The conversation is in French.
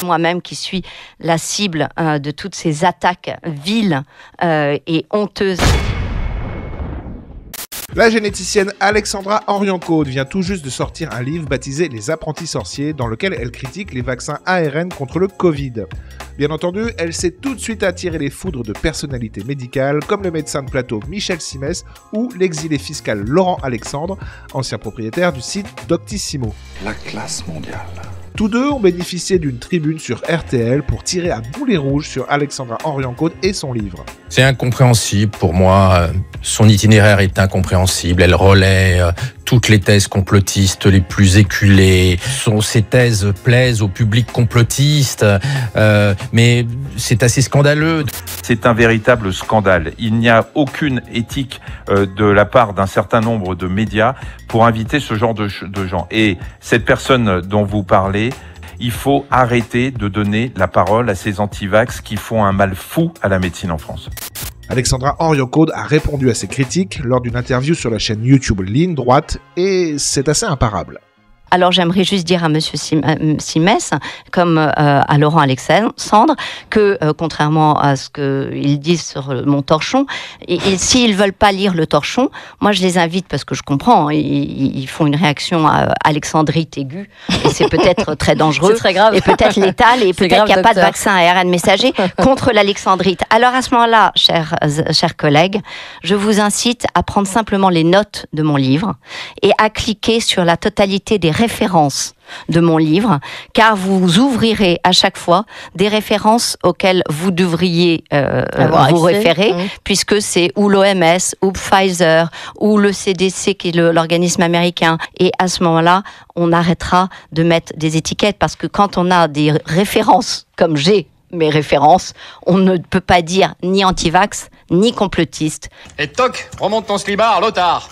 Moi-même qui suis la cible de toutes ces attaques viles et honteuses. La généticienne Alexandra Henriencaud vient tout juste de sortir un livre baptisé Les apprentis sorciers, dans lequel elle critique les vaccins ARN contre le Covid. Bien entendu, elle s'est tout de suite attiré les foudres de personnalités médicales comme le médecin de plateau Michel Simès ou l'exilé fiscal Laurent Alexandre, ancien propriétaire du site Doctissimo. La classe mondiale. Tous deux ont bénéficié d'une tribune sur RTL pour tirer à boulet rouge sur Alexandra Henriencaud et son livre. C'est incompréhensible pour moi. Son itinéraire est incompréhensible. Elle relaie toutes les thèses complotistes les plus éculées. Ces thèses plaisent au public complotiste, mais c'est assez scandaleux. C'est un véritable scandale. Il n'y a aucune éthique de la part d'un certain nombre de médias pour inviter ce genre de gens. Et cette personne dont vous parlez, il faut arrêter de donner la parole à ces anti-vax qui font un mal fou à la médecine en France. Alexandra Henriencaud a répondu à ces critiques lors d'une interview sur la chaîne YouTube Ligne Droite et c'est assez imparable. Alors j'aimerais juste dire à Monsieur Simès, comme à Laurent Alexandre, que contrairement à ce qu'ils disent sur mon torchon, et s'ils veulent pas lire le torchon, moi je les invite, parce que je comprends, ils font une réaction alexandrite aiguë, et c'est peut-être très dangereux, c'est très grave. Et peut-être létal, et peut-être qu'il n'y a pas de docteur. vaccin à ARN messager contre l'alexandrite. Alors à ce moment-là, chers collègues, je vous incite à prendre simplement les notes de mon livre et à cliquer sur la totalité des références de mon livre, car vous ouvrirez à chaque fois des références auxquelles vous devriez vous référer, puisque c'est ou l'OMS, ou Pfizer, ou le CDC, qui est l'organisme américain. Et à ce moment-là, on arrêtera de mettre des étiquettes, parce que quand on a des références, comme j'ai mes références, on ne peut pas dire ni anti-vax, ni complotiste. Et toc, remonte ton slibard, l'otard.